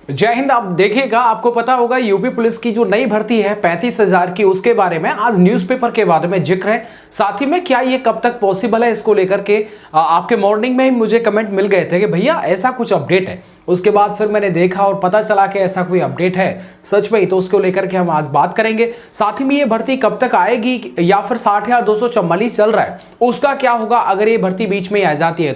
जय हिंद। आप देखिएगा, आपको पता होगा यूपी पुलिस की जो नई भर्ती है 35,000 की, उसके बारे में आज न्यूज़पेपर के बारे में जिक्र है। साथ ही में क्या ये कब तक पॉसिबल है, इसको लेकर के आपके मॉर्निंग में ही मुझे कमेंट मिल गए थे कि भैया ऐसा कुछ अपडेट है। उसके बाद फिर मैंने देखा और पता चला कि ऐसा कोई अपडेट है सच में, तो उसको लेकर के हम आज बात करेंगे। साथ ही में ये भर्ती कब तक आएगी, या फिर 60,244 चल रहा है उसका क्या होगा अगर ये भर्ती बीच में आ जाती है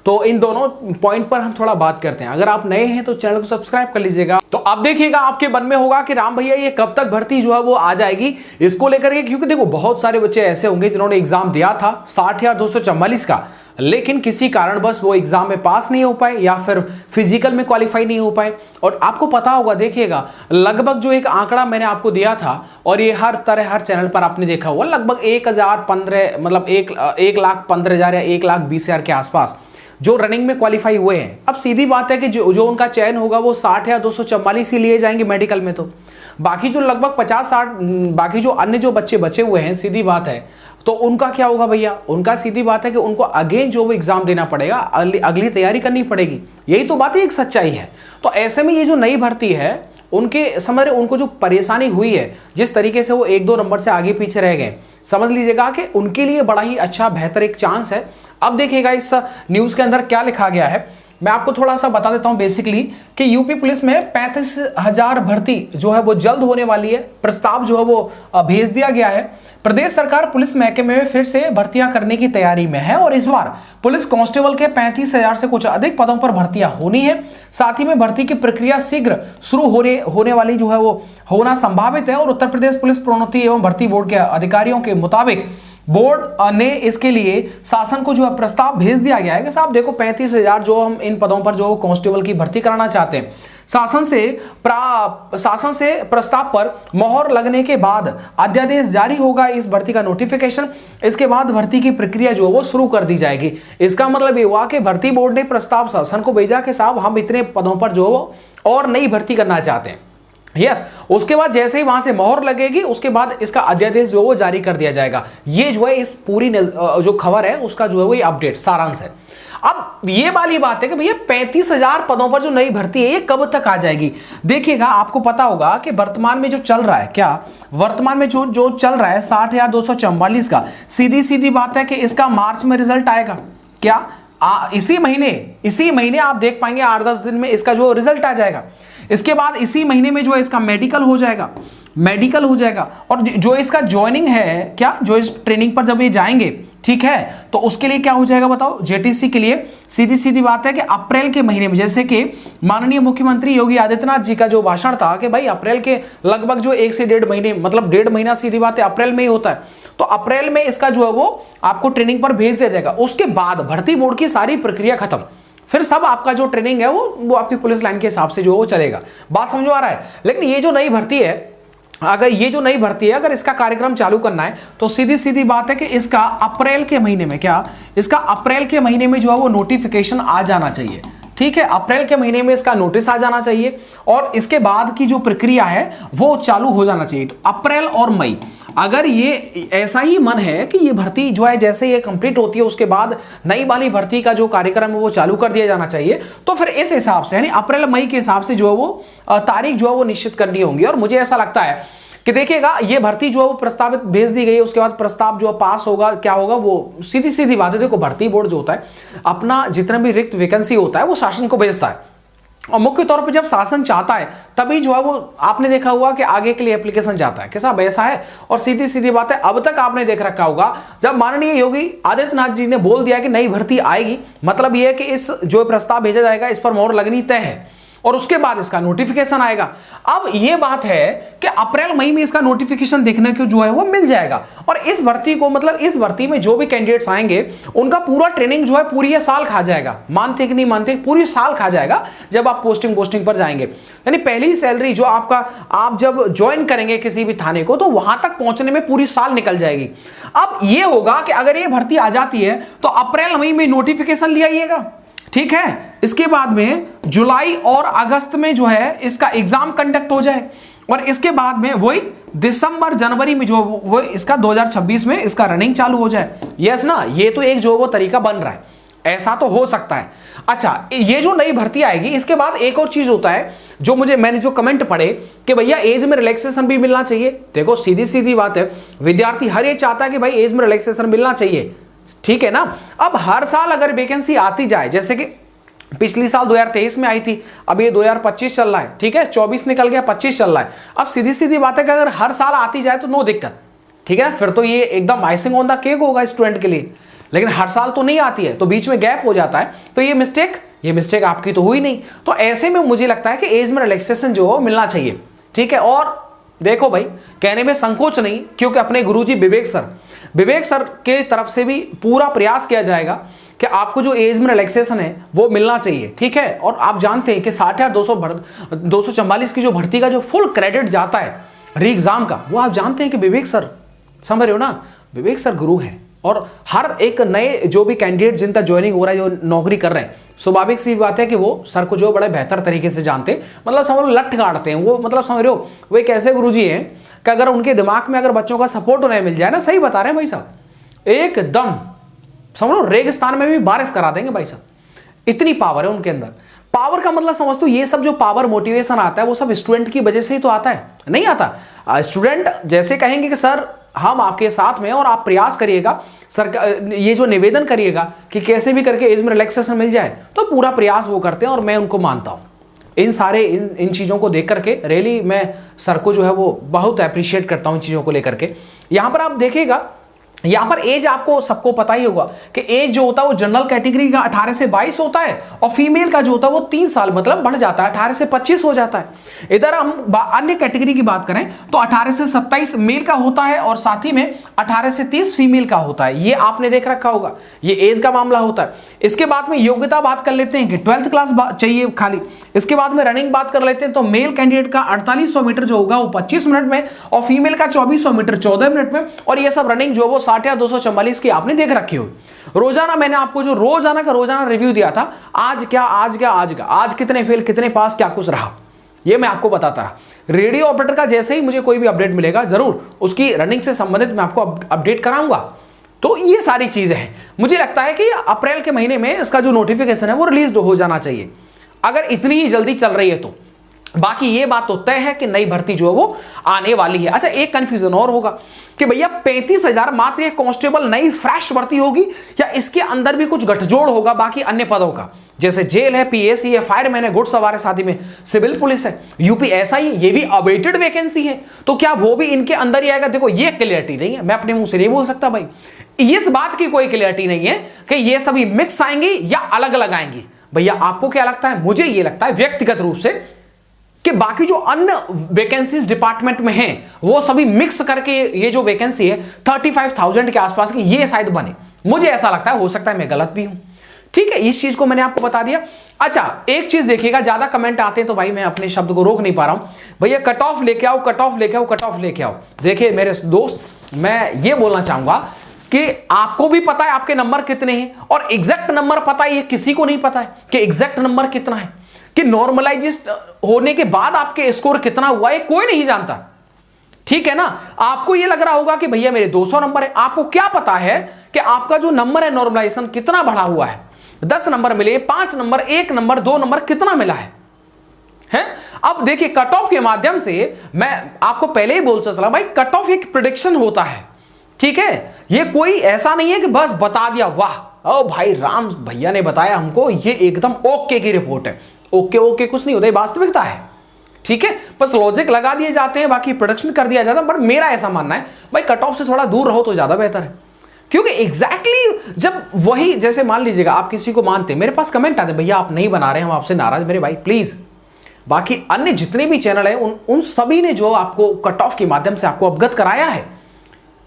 तो इन दोनों पॉइंट पर हम थोड़ा बात करते हैं। अगर आप नए हैं तो चैनल को सब्सक्राइब कर लीजिएगा। तो अब देखिएगा, आपके मन में होगा कि राम भैया ये कब तक भर्ती जो है वो आ जाएगी, इसको लेकर के, क्योंकि देखो बहुत सारे बच्चे ऐसे होंगे जिन्होंने एग्जाम दिया था 60,244 का, लेकिन किसी कारणवश वो एग्जाम में पास नहीं हो पाए या फिर फिजिकल में क्वालिफाई नहीं हो पाए। और आपको पता होगा, देखिएगा लगभग जो एक आंकड़ा मैंने आपको दिया था और ये हर चैनल पर आपने देखा हुआ, लगभग 1,015 मतलब 1,15,000 या 1,20,000 के आसपास जो रनिंग में क्वालिफाई हुए हैं। अब सीधी बात है कि जो उनका चयन होगा वो 60,244 ही लिए जाएंगे मेडिकल में। तो बाकी जो लगभग 50-60 बाकी जो अन्य जो बच्चे बचे हुए हैं, सीधी बात है तो उनका क्या होगा भैया। उनका सीधी बात है कि उनको अगेन जो वो एग्जाम देना पड़ेगा, अगली तैयारी करनी पड़ेगी। यही तो बात है, एक सच्चाई है। तो ऐसे में ये जो नई भर्ती है, उनके समझ रहे, उनको जो परेशानी हुई है, जिस तरीके से वो 1-2 नंबर से आगे पीछे रह गए, समझ लीजिएगा कि उनके लिए बड़ा ही अच्छा बेहतर एक चांस है। अब देखिएगा इस न्यूज़ के अंदर क्या लिखा गया है, मैं आपको थोड़ा सा बता देता हूं बेसिकली कि यूपी पुलिस में 35,000 भर्ती जो है वो जल्द होने वाली है। प्रस्ताव जो है वो भेज दिया गया है। प्रदेश सरकार पुलिस महकमे में फिर से भर्तियां करने की तैयारी में है और इस बार पुलिस कांस्टेबल के 35,000 से कुछ अधिक पदों पर भर्तियां होनी है। साथ ही में भर्ती की प्रक्रिया शीघ्र शुरू होने वाली जो है वो होना संभावित है। और उत्तर प्रदेश पुलिस प्रोन्नति एवं भर्ती बोर्ड के अधिकारियों के मुताबिक बोर्ड ने इसके लिए शासन को जो है प्रस्ताव भेज दिया गया है कि साहब देखो 35,000 जो हम इन पदों पर जो कांस्टेबल की भर्ती कराना चाहते हैं, शासन से प्रस्ताव पर मोहर लगने के बाद अध्यादेश जारी होगा, इस भर्ती का नोटिफिकेशन, इसके बाद भर्ती की प्रक्रिया जो है वो शुरू कर दी जाएगी। इसका मतलब ये हुआ कि भर्ती बोर्ड ने प्रस्ताव शासन को भेजा कि साहब हम इतने पदों पर जो और नई भर्ती करना चाहते हैं। यस, उसके बाद जैसे ही वहां से मोहर लगेगी उसके बाद इसका अध्यादेश जो वो जारी कर दिया जाएगा। ये जो है इस पूरी जो खबर है उसका जो है वो अपडेट सारांश है। अब ये वाली बात है कि भैया 35,000 पदों पर जो नई भर्ती है ये कब तक आ जाएगी। देखिएगा, आपको पता होगा कि वर्तमान में जो चल रहा है, क्या वर्तमान में जो चल रहा है 60,244 का, सीधी बात है कि इसका मार्च में रिजल्ट आएगा। क्या इसी महीने आप देख पाएंगे 8-10 दिन में इसका जो रिजल्ट आ जाएगा। इसके बाद इसी महीने में जो है इसका मेडिकल हो जाएगा और जो इसका ज्वाइनिंग है, क्या जो इस ट्रेनिंग पर जब ये जाएंगे, ठीक है, तो उसके लिए क्या हो जाएगा बताओ, जेटीसी के लिए सीधी बात है कि अप्रैल के महीने में, जैसे कि माननीय मुख्यमंत्री योगी आदित्यनाथ जी का जो भाषण था कि भाई अप्रैल के लगभग जो 1 से 1.5 महीने, मतलब 1.5 महीना सीधी बात है अप्रैल में ही होता है, तो अप्रैल में इसका जो है वो आपको ट्रेनिंग पर भेज दिया जाएगा। उसके बाद भर्ती बोर्ड की सारी प्रक्रिया खत्म, फिर सब आपका जो ट्रेनिंग है वो आपकी पुलिस लाइन के हिसाब से जो वो चलेगा। बात समझ में आ रहा है। लेकिन ये जो नई भर्ती है, अगर इसका कार्यक्रम चालू करना है तो सीधी बात है कि इसका अप्रैल के महीने में, क्या इसका अप्रैल के महीने में जो है वो नोटिफिकेशन आ जाना चाहिए। ठीक है, अप्रैल के महीने में इसका नोटिस आ जाना चाहिए और इसके बाद की जो प्रक्रिया है वो चालू हो जाना चाहिए। तो अप्रैल और मई, अगर ये ऐसा ही मन है कि ये भर्ती जो है जैसे ये कंप्लीट होती है उसके बाद नई वाली भर्ती का जो कार्यक्रम है वो चालू कर दिया जाना चाहिए, तो फिर इस हिसाब से यानी अप्रैल मई के हिसाब से जो है वो तारीख जो है वो निश्चित करनी होंगी। और मुझे ऐसा लगता है कि देखिएगा ये भर्ती जो है वो प्रस्तावित भेज दी गई है, उसके बाद प्रस्ताव जो पास होगा, क्या होगा, वो सीधी बात है। देखो भर्ती बोर्ड जो होता है अपना जितना भी रिक्त वैकेंसी होता है वो शासन को भेजता है और मुख्य तौर पे जब शासन चाहता है तभी जो है वो आपने देखा हुआ कि आगे के लिए एप्लीकेशन जाता है कि साहब ऐसा है। और सीधी बात है, अब तक आपने देख रखा होगा जब माननीय योगी आदित्यनाथ जी ने बोल दिया कि नई भर्ती आएगी, मतलब ये है कि इस जो प्रस्ताव भेजा जाएगा इस पर मोहर लगनी तय है और उसके बाद इसका नोटिफिकेशन आएगा। अब ये बात है कि अप्रैल मई में इसका नोटिफिकेशन देखने को जो है वो मिल जाएगा और इस भर्ती को, मतलब इस भर्ती में जो भी कैंडिडेट्स आएंगे उनका पूरा ट्रेनिंग जो है पूरी साल खा जाएगा। मानते कि नहीं मानते, पूरी साल खा जाएगा जब आप पोस्टिंग पर जाएंगे। यानी पहली सैलरी जो आप जब ज्वाइन करेंगे किसी भी थाने को तो वहां तक पहुंचने में पूरी साल निकल जाएगी। अब ये होगा कि अगर ये भर्ती आ जाती है तो अप्रैल मई में नोटिफिकेशन ले आइएगा, ठीक है। इसके बाद में जुलाई और अगस्त में जो है इसका एग्जाम कंडक्ट हो जाए और इसके बाद में वही दिसंबर जनवरी में जो वो इसका 2026 में इसका रनिंग चालू हो जाए। यस ना, ये तो एक जो वो तरीका बन रहा है। ऐसा तो हो सकता है। अच्छा, ये जो नई भर्ती आएगी इसके बाद एक और चीज होता है जो मैंने जो कमेंट पढ़े कि भैया एज में रिलैक्सेशन भी मिलना चाहिए। देखो सीधी सीधी बात है, विद्यार्थी हर एक चाहता है कि भाई एज में रिलैक्सेशन मिलना चाहिए, ठीक है ना। अब हर साल अगर वैकेंसी आती जाए, जैसे कि पिछली साल 2023 में आई थी, अब ये 2025 चल रहा है, ठीक है, 24 निकल गया, 25 चल रहा है। अब सीधी सीधी बात है कि अगर हर साल आती जाए तो नो दिक्कत, ठीक है ना, फिर तो ये एकदम आइसिंग ऑन द केक होगा स्टूडेंट के लिए। लेकिन हर साल तो नहीं आती है, तो बीच में गैप हो जाता है, तो ये मिस्टेक आपकी तो हुई नहीं। तो ऐसे में मुझे लगता है कि एज में रिलैक्सेशन जो हो मिलना चाहिए, ठीक है। और देखो भाई, कहने में संकोच नहीं, क्योंकि अपने गुरुजी विवेक सर के तरफ से भी पूरा प्रयास किया जाएगा कि आपको जो एज में रिलैक्सेशन है वो मिलना चाहिए, ठीक है। और आप जानते हैं कि 60,244 की जो भर्ती का जो फुल क्रेडिट जाता है री एग्जाम का, वो आप जानते हैं कि विवेक सर, समझ रहे हो ना, विवेक सर गुरु है। और हर एक नए जो भी कैंडिडेट जिनका ज्वाइनिंग हो रहा है, जो नौकरी कर रहे हैं, स्वाभाविक सी बात है कि वो सर को जो बड़े बेहतर तरीके से जानते हैं, मतलब समझ लो लठ काटते हैं वो, मतलब समझ रहे हो, वो एक ऐसे गुरुजी हैं कि अगर उनके दिमाग में अगर बच्चों का सपोर्ट उन्हें मिल जाए ना, सही बता रहे हैं भाई साहब, एकदम समझ लो रेगिस्तान में भी बारिश करा देंगे भाई साहब, इतनी पावर है उनके अंदर। पावर का मतलब समझ तो, ये सब जो पावर मोटिवेशन आता है वो सब स्टूडेंट की वजह से ही तो आता है, नहीं आता। स्टूडेंट जैसे कहेंगे कि सर हम आपके साथ में, और आप प्रयास करिएगा, सर ये जो निवेदन करिएगा कि कैसे भी करके एज में रिलैक्सेशन मिल जाए, तो पूरा प्रयास वो करते हैं और मैं उनको मानता हूं। इन चीज़ों को देख करके रियली मैं सर को जो है वो बहुत अप्रिशिएट करता हूं इन चीज़ों को लेकर के। यहां पर आप देखिएगा, यहां पर एज आपको सबको पता ही होगा कि एज जो होता है वो जनरल कैटेगरी का 18 से 22 होता है, और फीमेल का जो होता है वो 3 साल मतलब बढ़ जाता है, 18 से 25 हो जाता है। इधर हम अन्य कैटेगरी की बात करें तो 18 से 27 मेल का होता है, और साथ ही में 18 से 30 फीमेल का होता है। ये आपने देख रखा होगा, ये एज का मामला होता है। इसके बाद में योग्यता बात कर लेते हैं कि 12th क्लास चाहिए खाली। इसके बाद में रनिंग बात कर लेते हैं तो मेल कैंडिडेट का 4800 मीटर जो होगा वो 25 मिनट में, और फीमेल का 2400 मीटर 14 मिनट में। और ये सब रनिंग जो वो 60,244 की आपने देख रखी हो। रोजाना मैंने आपको जो रोजाना रिव्यू दिया था, आज कितने फेल कितने पास क्या कुछ रहा, ये मैं आपको बताता रहा। रेडियो ऑपरेटर का जैसे ही मुझे कोई भी अपडेट मिलेगा, जरूर उसकी रनिंग से संबंधित मैं आपको अपडेट कराऊंगा। तो ये सारी चीजें हैं। मुझे लगता है कि अप्रैल के महीने में इसका जो नोटिफिकेशन है वो रिलीज हो जाना चाहिए, अगर इतनी ही जल्दी चल रही है तो। बाकी ये बात तो तय है कि नई भर्ती जो है वो आने वाली है। अच्छा, एक कंफ्यूजन और होगा कि भैया 35,000 मात्र ये कांस्टेबल नई फ्रेश भर्ती होगी, या इसके अंदर भी कुछ गठजोड़ होगा बाकी अन्य पदों का, जैसे जेल है, पीएसी है, फायरमैन है, घुड़सवार है, साथ में सिविल पुलिस है, यूपी एसआई, ये भी अवेटेड वैकेंसी है, तो क्या वो भी इनके अंदर ही आएगा? देखो ये क्लियरिटी नहीं है, मैं अपने मुंह से नहीं बोल सकता भाई, इस बात की कोई क्लियरिटी नहीं है कि ये सभी मिक्स आएंगी या अलग अलग आएंगी। भैया आपको क्या लगता है? मुझे ये लगता है व्यक्तिगत रूप से कि बाकी जो अन्य वैकेंसीज डिपार्टमेंट में हैं वो सभी मिक्स करके ये जो वैकेंसी है 35,000 के आसपास की, ये शायद बने। मुझे ऐसा लगता है, हो सकता है मैं गलत भी हूं, ठीक है। इस चीज को मैंने आपको बता दिया। अच्छा, एक चीज देखिएगा, ज्यादा कमेंट आते हैं तो भाई मैं अपने शब्द को रोक नहीं पा रहा हूं, भैया कट ऑफ लेके आओ, कट ऑफ लेके आओ, कट ऑफ लेके आओ। देखिए मेरे दोस्त, मैं ये बोलना चाहूंगा कि आपको भी पता है आपके नंबर कितने हैं, और एग्जैक्ट नंबर पता है, ये किसी को नहीं पता है कि एग्जैक्ट नंबर कितना है, कि नॉर्मलाइज होने के बाद आपके स्कोर कितना हुआ है, कोई नहीं जानता, ठीक है ना। आपको ये लग रहा होगा कि भैया मेरे 200 नंबर है, आपको क्या पता है कि आपका जो नंबर है नॉर्मलाइजेशन कितना बढ़ा हुआ है? 10 नंबर मिले, 5 नंबर, 1 नंबर, 2 नंबर, कितना मिला है? अब देखिए कट ऑफ के माध्यम से मैं आपको पहले ही बोलता चला भाई, कट ऑफ एक प्रेडिक्शन होता है, ठीक है। ये कोई ऐसा नहीं है कि बस बता दिया, वाह ओ भाई राम भैया ने बताया हमको, ये एकदम ओके की रिपोर्ट है। ओके कुछ नहीं होता, ये वास्तविकता है, ठीक है। बस लॉजिक लगा दिए जाते हैं, बाकी प्रोडक्शन कर दिया जाता है। बट मेरा ऐसा मानना है भाई, कट ऑफ से थोड़ा दूर रहो तो ज्यादा बेहतर है, क्योंकि एग्जैक्टली जब वही, जैसे मान लीजिएगा आप किसी को मानते, मेरे पास कमेंट आते भैया आप नहीं बना रहे, हम आपसे नाराज। मेरे भाई प्लीज, बाकी अन्य जितने भी चैनल है उन सभी ने जो आपको कट ऑफ के माध्यम से आपको अवगत कराया है,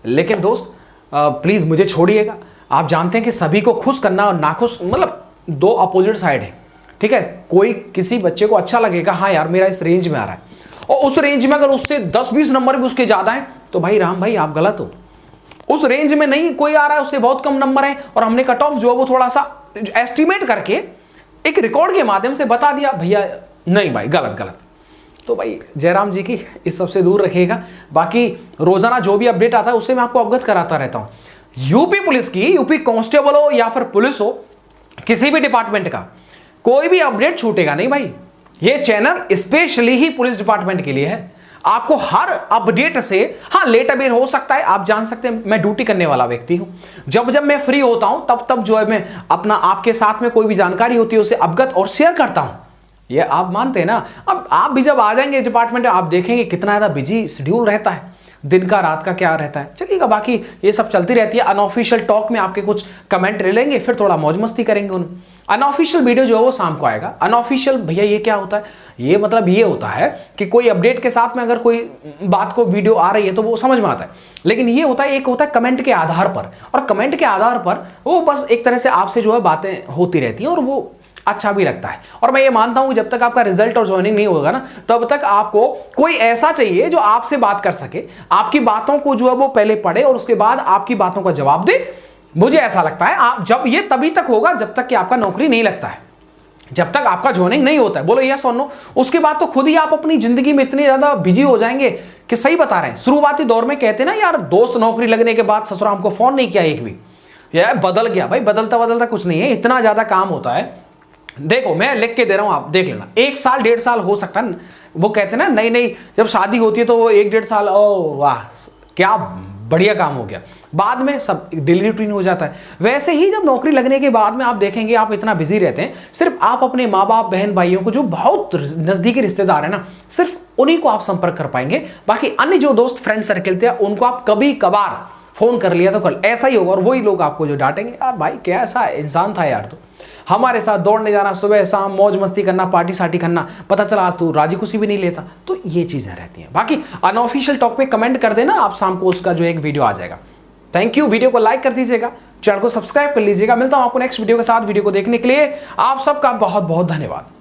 लेकिन दोस्त प्लीज मुझे छोड़िएगा। आप जानते हैं कि सभी को खुश करना और नाखुश, मतलब दो अपोजिट साइड है, ठीक है। कोई किसी बच्चे को अच्छा लगेगा, हाँ यार मेरा इस रेंज में आ रहा है, और उस रेंज में अगर उससे 10-20 नंबर भी उसके ज्यादा है तो भाई राम भाई आप गलत हो। उस रेंज में नहीं कोई आ रहा है, उससे बहुत कम नंबर है, और हमने कट ऑफ जो है वो थोड़ा सा एस्टिमेट करके एक रिकॉर्ड के माध्यम से बता दिया, भैया नहीं भाई गलत। तो भाई जयराम जी की इस सबसे दूर रखिएगा। बाकी रोजाना जो भी अपडेट आता है उससे मैं आपको अवगत कराता रहता हूं। यूपी पुलिस की, यूपी कांस्टेबल हो या फिर पुलिस हो, किसी भी डिपार्टमेंट का कोई भी अपडेट छूटेगा नहीं भाई। ये चैनल स्पेशली ही पुलिस डिपार्टमेंट के लिए है। आपको हर अपडेट से, हाँ लेट अबेर हो सकता है, आप जान सकते हैं मैं ड्यूटी करने वाला व्यक्ति हूं। जब जब मैं फ्री होता हूं तब जो है मैं अपना आपके साथ में कोई भी जानकारी होती है उसे अवगत और शेयर करता हूं। ये आप मानते हैं ना। अब आप भी जब आ जाएंगे डिपार्टमेंट में आप देखेंगे कितना ज़्यादा बिजी शेड्यूल रहता है, दिन का रात का क्या रहता है। चलिएगा, बाकी ये सब चलती रहती है। अनऑफिशियल टॉक में आपके कुछ कमेंट ले लेंगे, फिर थोड़ा मौज मस्ती करेंगे उन। अनऑफिशियल वीडियो जो है वो शाम को आएगा। अनऑफिशियल भैया ये क्या होता है? ये मतलब ये होता है कि कोई अपडेट के साथ में अगर कोई बात को वीडियो आ रही है तो वो समझ में आता है। लेकिन ये होता है, एक होता है कमेंट के आधार पर, और कमेंट के आधार पर वो बस एक तरह से आपसे जो है बातें होती रहती हैं और वो अच्छा भी लगता है। और मैं ये मानता हूं कि जब तक आपका रिजल्ट और ज्वाइनिंग नहीं होगा ना, तब तक आपको कोई ऐसा चाहिए जो आपसे बात कर सके, आपकी बातों को जो है वो पहले पढ़े और उसके बाद आपकी बातों का जवाब दे। मुझे ऐसा लगता है आप जब ये तभी तक होगा जब तक कि आपका नौकरी नहीं लगता है, जब तक आपका ज्वाइनिंग नहीं होता है। बोलो यस और नो। उसके बाद तो खुद ही आप अपनी जिंदगी में इतने ज्यादा बिजी हो जाएंगे कि सही बता रहे हैं। शुरुआती दौर में कहते ना यार, दोस्त नौकरी लगने के बाद ससुरा हमको फोन नहीं किया एक भी, यार बदल गया भाई। बदलता बदलता कुछ नहीं है, इतना ज्यादा काम होता है। देखो मैं लिख के दे रहा हूं, आप देख लेना। 1 साल 1.5 साल हो सकता है। वो कहते हैं ना नई नई जब शादी होती है तो वो 1-1.5 साल, ओ वाह क्या बढ़िया काम हो गया, बाद में सब डेली रूटीन हो जाता है। वैसे ही जब नौकरी लगने के बाद में आप देखेंगे आप इतना बिजी रहते हैं, सिर्फ आप अपने माँ बाप बहन भाइयों को जो बहुत नजदीकी रिश्तेदार है ना, सिर्फ उन्हीं को आप संपर्क कर पाएंगे। बाकी अन्य जो दोस्त फ्रेंड सर्किल थे उनको आप कभी कभार फोन कर लिया तो कल ऐसा ही होगा, और वही लोग आपको जो डांटेंगे, यार भाई क्या ऐसा इंसान था यार, तो हमारे साथ दौड़ने जाना, सुबह शाम मौज मस्ती करना, पार्टी सार्टी करना, पता चला आज तू राजी खुशी भी नहीं लेता। तो ये चीजें रहती हैं। बाकी अनऑफिशियल टॉक पे कमेंट कर देना आप, शाम को उसका जो एक वीडियो आ जाएगा। Thank you. वीडियो को लाइक कर दीजिएगा, चैनल को सब्सक्राइब कर लीजिएगा। मिलता हूं आपको नेक्स्ट वीडियो के साथ। वीडियो को देखने के लिए आप सबका बहुत बहुत धन्यवाद।